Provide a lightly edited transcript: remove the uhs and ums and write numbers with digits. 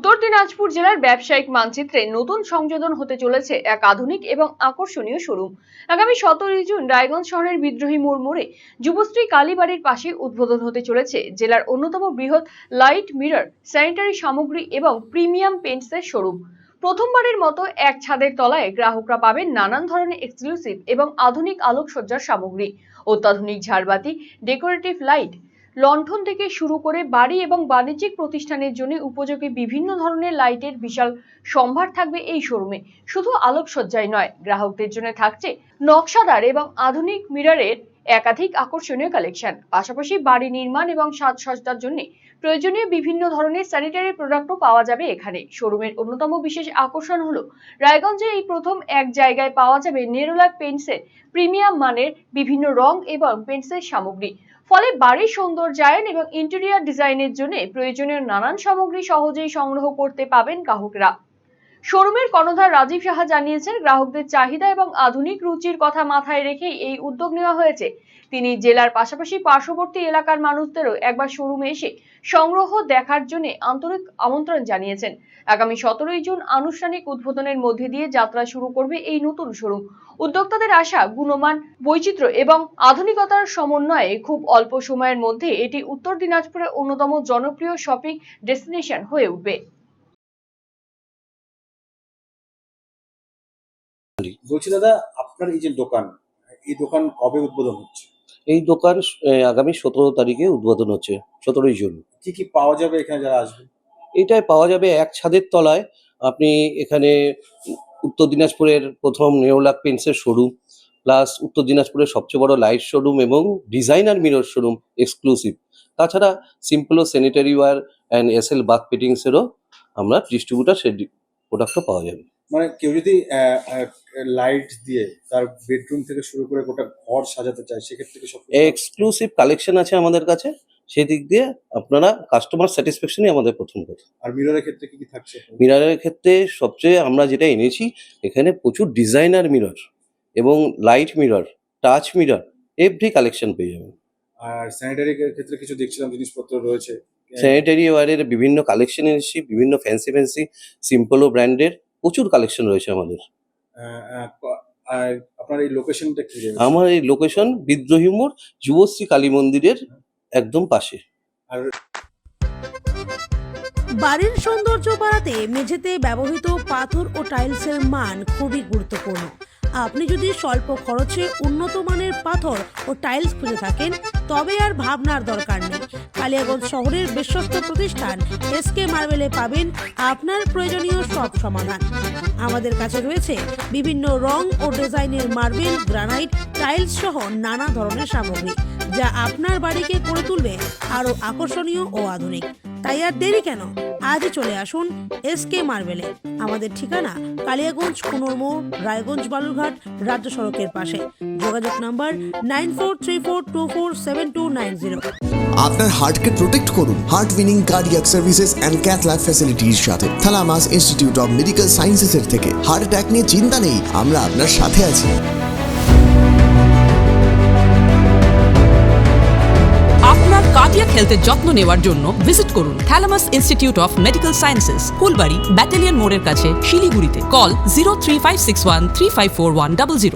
উত্তর দিনাজপুর জেলার ব্যবসায়িক মানচিত্রে নতুন সংযোজন হতে চলেছে এক আধুনিক এবং আকর্ষণীয় শোরুম। আগামী 17 জুন রায়গঞ্জ শহরের বিদ্রোহী মোড়ে যুবশ্রী কালীবাড়ির পাশে উদ্বোধন হতে চলেছে জেলার অন্যতম বৃহৎ লাইট, মিরর, স্যানিটারি সামগ্রী এবং প্রিমিয়াম পেইন্টসের শোরুম। প্রথমবারের মতো এক ছাদের তলায় গ্রাহকরা পাবেন নানান ধরনের এক্সক্লুসিভ এবং আধুনিক আলোকসজ্জার সামগ্রী, অত্যাধুনিক ঝাড়বাতি, ডেকোরেটিভ লাইট, লণ্ঠন থেকে শুরু করে বাড়ি এবং বাণিজ্যিক প্রতিষ্ঠানের জন্য উপযোগী বিভিন্ন ধরনের লাইটের বিশাল সম্ভার থাকবে এই শোরুমে। শুধু আলোকসজ্জাই নয়, গ্রাহকদের জন্য থাকছে নকশাদার এবং আধুনিক মিররের একাধিক আকর্ষণীয় কালেকশন। পাশাপাশি বাড়ি নির্মাণ এবং সাজসজ্জার জন্য প্রয়োজনীয় বিভিন্ন ধরনের স্যানিটারি প্রোডাক্টও পাওয়া যাবে এখানে। শোরুমের অন্যতম বিশেষ আকর্ষণ হলো রায়গঞ্জে এই প্রথম এক জায়গায় পাওয়া যাবে নেরোলাক পেইন্টসের প্রিমিয়াম মানের বিভিন্ন রং এবং পেইন্টসের সামগ্রী। ফলে বাড়ির সৌন্দর্যায়ন এবং ইন্টেরিয়র ডিজাইনের জন্য প্রয়োজনীয় নানান সামগ্রী সহজেই সংগ্রহ করতে পাবেন গ্রাহকরা। শোরুমের কর্ণধার রাজীব সাহা জানিয়েছেন, গ্রাহকদের চাহিদা এবং আধুনিক রুচির কথা মাথায় রেখেই এই উদ্যোগ নেওয়া হয়েছে। তিনি জেলার পাশাপাশি পার্শ্ববর্তী এলাকার মানুষদেরও একবার শোরুমে এসে সংগ্রহ দেখার জন্য আন্তরিক আমন্ত্রণ জানিয়েছেন। আগামী 17 জুন আনুষ্ঠানিক উদ্বোধনের মধ্যে দিয়ে যাত্রা শুরু করবে এই নতুন শোরুম। উদ্যোক্তাদের আশা, গুণমান, বৈচিত্র্য এবং আধুনিকতার সমন্বয়ে খুব অল্প সময়ের মধ্যে এটি উত্তর দিনাজপুরের অন্যতম জনপ্রিয় শপিং ডেস্টিনেশন হয়ে উঠবে। বলছি দাদা, আপনার এই যে দোকান, এই দোকান কবে উদ্বোধন হচ্ছে? এই দোকান আগামী 17 তারিখে উদ্বোধন হচ্ছে, 17 জুন। কি কি পাওয়া যাবে এখানে যারা আসবে? এইটাই পাওয়া যাবে এক ছাদের তলায়। আপনি এখানে উত্তর দিনাজপুরের প্রথম নেরোলাক পেইন্টসের শোরুম, প্লাস উত্তর দিনাজপুরের সবচেয়ে বড় লাইট শোরুম এবং ডিজাইনার মিরর শোরুম এক্সক্লুসিভ। তাছাড়া সিম্পল ও sanitary ware and SL bath ফিটিংসেরও আমরা ডিস্ট্রিবিউটার সেই প্রোডাক্টও পাওয়া যাবে। মানে কেউ যদি লাইট দিয়ে তার বেডরুম থেকে শুরু করে গোটা ঘর সাজাতে চায়, সেক্ষেত্রে কি সব এক্সক্লুসিভ কালেকশন আছে আমাদের কাছে। সেই দিক দিয়ে আপনারা কাস্টমার স্যাটিসফ্যাকশনই আমাদের প্রথম কথা। আর মিররের ক্ষেত্রে কি কি থাকছে? মিররের ক্ষেত্রে সবচেয়ে আমরা যেটা এনেছি, এখানে প্রচুর ডিজাইনার মিরর এবং light mirror, touch mirror, every collection পেয়ে যাবেন। আর স্যানিটারি ক্ষেত্রে কিছু দেখছিলাম জিনিসপত্র রয়েছে। স্যানিটারি ওয়্যারের বিভিন্ন কালেকশন এনেছি, বিভিন্ন ফ্যান্সি সিম্পল ও ব্র্যান্ডের প্রচুর কালেকশন রয়েছে আমাদের। আর আপনার এই লোকেশনটা কি? আমার এই লোকেশন বিদ্রোহী মোড়, যুবশ্রী কালী মন্দিরের একদম পাশে। আর বাড়ির সৌন্দর্য বাড়াতে মেঝেতে ব্যবহৃত পাথর ও টাইলসের মান খুবই গুরুত্বপূর্ণ। আপনি যদি স্বল্প খরচে উন্নত মানের পাথর ও টাইলস খুঁজে থাকেন, তবে আর ভাবনার দরকার নেই। কালিয়াগঞ্জ শহরের বিশ্বস্ত প্রতিষ্ঠান এসকে মার্বেলে পাবেন আপনার প্রয়োজনীয় সব সমাধান। আমাদের কাছে রয়েছে বিভিন্ন রং ও ডিজাইনের মার্বেল, গ্রানাইট, টাইলস সহ নানা ধরনের সামগ্রী, যা আপনার বাড়িকে করে তুলবে আরও আকর্ষণীয় ও আধুনিক। তাই আর দেরি কেন, আজই চলে আসুন এসকে মার্বেলে। আমাদের ঠিকানা কালিয়াগঞ্জ কুনোর মোড়, রায়গঞ্জ বালুরঘাট রাজ্য সড়কের পাশে। যোগাযোগ নাম্বার 9434247290। আপনার হার্টকে প্রোটেক্ট করুন heart winning cardiac services and cath lab ফ্যাসিলিটির সাথে থালামাস ইনস্টিটিউট অফ মেডিকেল সায়েন্সেসের থেকে। হার্ট অ্যাটাক নিয়ে চিন্তা নেই, আমরা আপনার সাথে আছি। আপনার কার্ডিয়াক হেলথের যত্ন নেওয়ার জন্য ভিজিট করুন থালামাস institute of medical sciences, Phulbari, battalion মোড়ের কাছে, শিলিগুড়িতে। কল 03561354100।